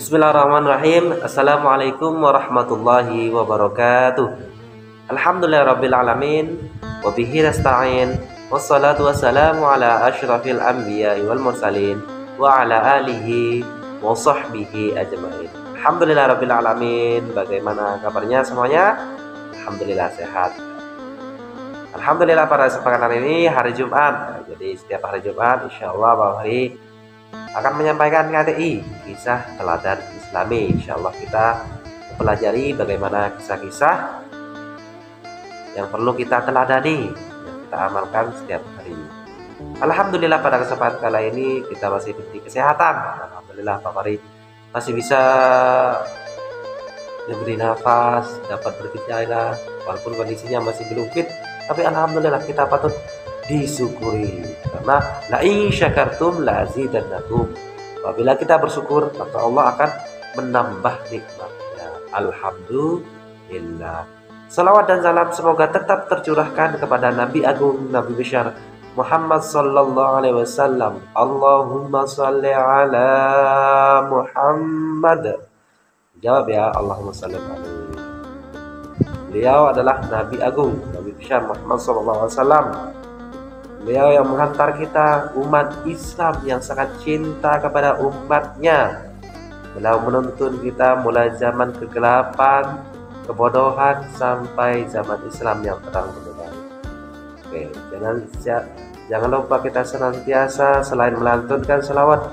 Bismillahirrahmanirrahim. Assalamualaikum warahmatullahi wabarakatuh. Alhamdulillahirabbil alamin wa bihi nasta'in. Wassalatu wassalamu ala asyrafil anbiya'i wal mursalin wa ala alihi wa sahbihi ajmain. Alhamdulillahirabbil alamin. Bagaimana kabarnya semuanya? Alhamdulillah sehat. Alhamdulillah pada kesempatan ini hari Jumat. Jadi setiap hari Jumat insyaallah Bapak Hari akan menyampaikan KTI, kisah teladan Islami. Insyaallah kita mempelajari bagaimana kisah-kisah yang perlu kita teladani, yang kita amalkan setiap hari. Alhamdulillah pada kesempatan kali ini kita masih diberi kesehatan. Alhamdulillah Pak Mari masih bisa diberi nafas, dapat berbicara walaupun kondisinya masih belum fit, tapi alhamdulillah kita patut disyukuri karena la in syakartum la azidannakum. Apabila kita bersyukur maka Allah akan menambah nikmatnya. Alhamdulillah. Salawat dan salam semoga tetap tercurahkan kepada Nabi Agung, Nabi besar Muhammad sallallahu alaihi wasallam. Allahumma shalli ala Muhammad. Jawab ya, Allahumma shalli alaihi. Beliau adalah Nabi Agung, Nabi besar Muhammad sallallahu alaihi wasallam. Beliau yang menghantar kita umat Islam yang sangat cinta kepada umatnya. Beliau menuntun kita mulai zaman kegelapan, kebodohan sampai zaman Islam yang terang benderang. Oke, jangan lupa kita senantiasa selain melantunkan selawat,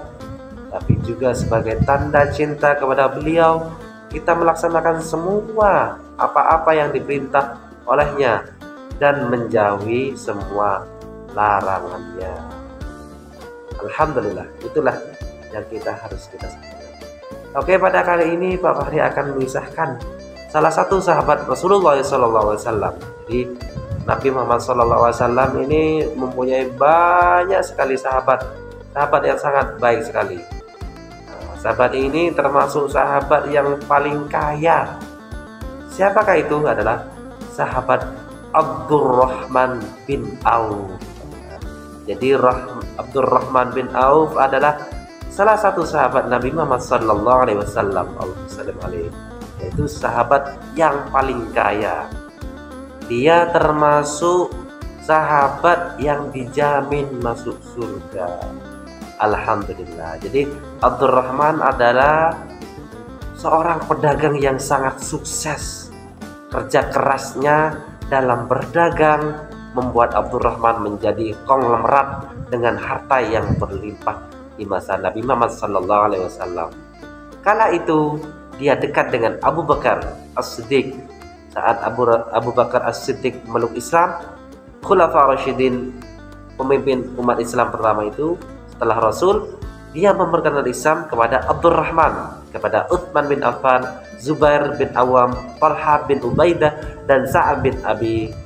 tapi juga sebagai tanda cinta kepada beliau, kita melaksanakan semua apa-apa yang diperintah olehnya dan menjauhi semua larangannya. Alhamdulillah, itulah yang kita harus sampaikan. Oke, pada kali ini Pak Fahri akan mengisahkan salah satu sahabat Rasulullah SAW. Jadi Nabi Muhammad SAW ini mempunyai banyak sekali sahabat yang sangat baik sekali. Sahabat ini termasuk sahabat yang paling kaya. Siapakah itu? Adalah sahabat Abdurrahman bin Auf. Jadi Abdurrahman bin Auf adalah salah satu sahabat Nabi Muhammad sallallahu alaihi wasallam, yaitu sahabat yang paling kaya. Dia termasuk sahabat yang dijamin masuk surga. Alhamdulillah. Jadi Abdurrahman adalah seorang pedagang yang sangat sukses. Kerja kerasnya dalam berdagang membuat Abdurrahman menjadi konglomerat dengan harta yang berlimpah di masa Nabi Muhammad SAW. Kala itu dia dekat dengan Abu Bakar As-Siddiq. Saat Abu Bakar As-Siddiq memeluk Islam, Khulafaur Rasyidin, pemimpin umat Islam pertama itu setelah Rasul, dia memperkenalkan Islam kepada Abdurrahman, kepada Utsman bin Affan, Zubair bin Awam, Talha bin Ubaidah, dan Sa'ad bin Abi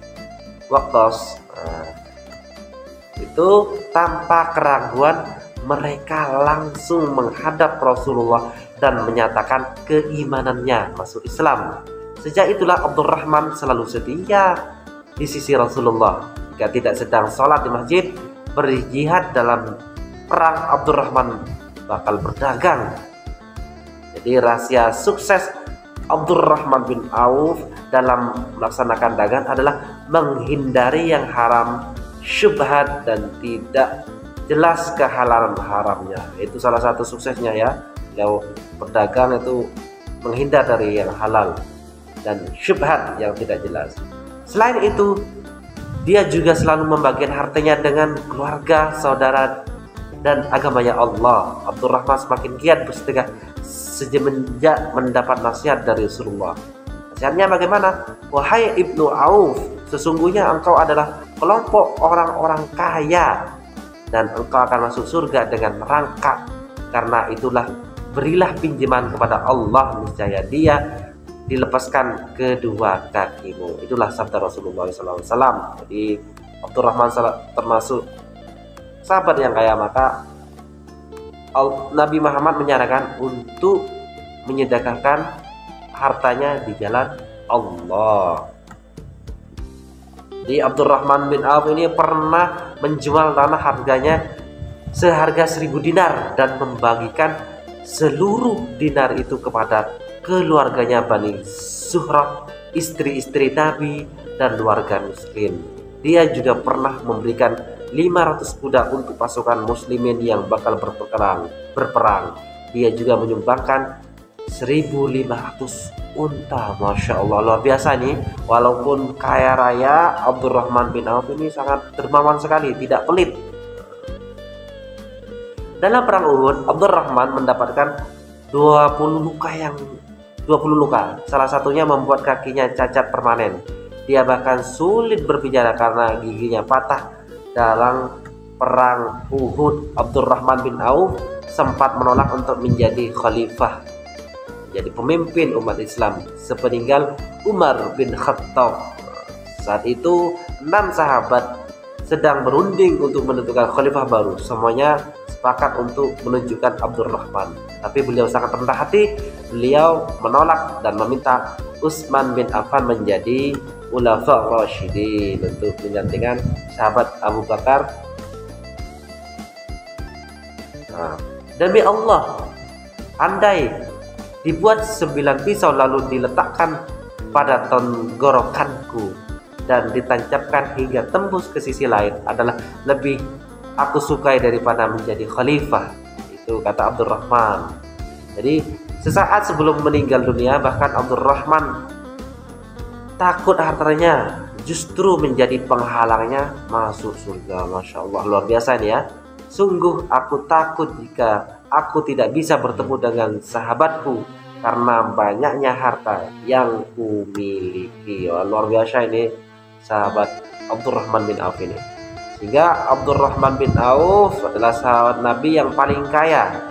Waqqas. Itu tanpa keraguan mereka langsung menghadap Rasulullah dan menyatakan keimanannya masuk Islam. Sejak itulah Abdurrahman selalu setia di sisi Rasulullah. Jika tidak sedang sholat di masjid, berjihad dalam perang, Abdurrahman bakal berdagang. Jadi rahasia sukses Abdurrahman bin Auf dalam melaksanakan dagang adalah menghindari yang haram, syubhat, dan tidak jelas kehalalan haramnya. Itu salah satu suksesnya ya. Kalau berdagang itu menghindar dari yang halal dan syubhat yang tidak jelas. Selain itu, dia juga selalu membagikan hartanya dengan keluarga, saudara, dan agamanya Allah. Abdurrahman semakin giat bersedekah semenjak mendapat nasihat dari Rasulullah. Nasihatnya bagaimana? Wahai Ibnu Auf, sesungguhnya engkau adalah kelompok orang-orang kaya dan engkau akan masuk surga dengan merangkak. Karena itulah berilah pinjaman kepada Allah, niscaya Dia dilepaskan kedua kakimu. Itulah sabda Rasulullah SAW. Jadi Abdurrahman termasuk sahabat yang kaya, maka Nabi Muhammad menyarankan untuk menyedekahkan hartanya di jalan Allah. Di Abdurrahman bin Auf ini pernah menjual tanah harganya seharga 1000 dinar dan membagikan seluruh dinar itu kepada keluarganya Bani Zuhrah, istri-istri Nabi dan warga miskin. Dia juga pernah memberikan 500 kuda untuk pasukan muslimin yang bakal berperang. Dia juga menyumbangkan 1.500 unta. Masya Allah, luar biasa nih. Walaupun kaya raya, Abdurrahman bin Auf ini sangat dermawan sekali, tidak pelit. Dalam perang Uhud, Abdurrahman mendapatkan 20 luka. Salah satunya membuat kakinya cacat permanen. Dia bahkan sulit berbicara karena giginya patah. Dalam perang Uhud, Abdurrahman bin Auf sempat menolak untuk menjadi khalifah, jadi pemimpin umat Islam sepeninggal Umar bin Khattab. Saat itu 6 sahabat sedang berunding untuk menentukan khalifah baru. Semuanya sepakat untuk menunjukkan Abdurrahman, tapi beliau sangat rendah hati. Beliau menolak dan meminta Utsman bin Affan menjadi Khulafa Rasyidin untuk menggantikan sahabat Abu Bakar. Demi Allah, andai dibuat 9 pisau lalu diletakkan pada tenggorokanku dan ditancapkan hingga tembus ke sisi lain, adalah lebih aku sukai daripada menjadi khalifah. Itu kata Abdurrahman. Jadi sesaat sebelum meninggal dunia, bahkan Abdurrahman takut hartanya justru menjadi penghalangnya masuk surga. Masya Allah, luar biasa ini ya. Sungguh aku takut jika aku tidak bisa bertemu dengan sahabatku karena banyaknya harta yang kumiliki. Luar biasa ini sahabat Abdurrahman bin Auf ini. Sehingga Abdurrahman bin Auf adalah sahabat Nabi yang paling kaya,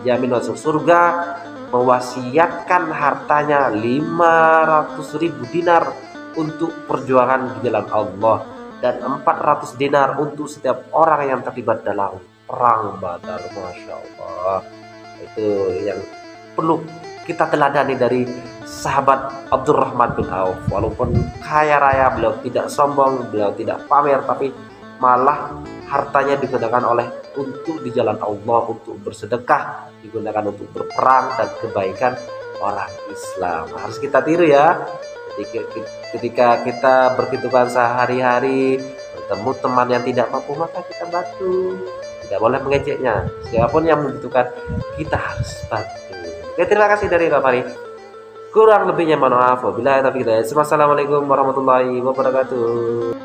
dijamin masuk surga, mewasiatkan hartanya 500.000 dinar untuk perjuangan di jalan Allah dan 400 dinar untuk setiap orang yang terlibat dalam perang Badar. Masya Allah, itu yang perlu kita teladani dari sahabat Abdurrahman bin Auf. Walaupun kaya raya, beliau tidak sombong, beliau tidak pamer, tapi malah hartanya digunakan untuk di jalan Allah, untuk bersedekah, digunakan untuk berperang dan kebaikan orang Islam. Harus kita tiru ya. Ketika kita berkehidupan sehari-hari, bertemu teman yang tidak mampu, maka kita bantu. Tidak boleh mengejeknya. Siapapun yang membutuhkan, kita harus bantu. Oke, terima kasih dari Pak Fari. Kurang lebihnya mohon maaf. Wabillahi taufiq hidayah. Wassalamualaikum warahmatullahi wabarakatuh.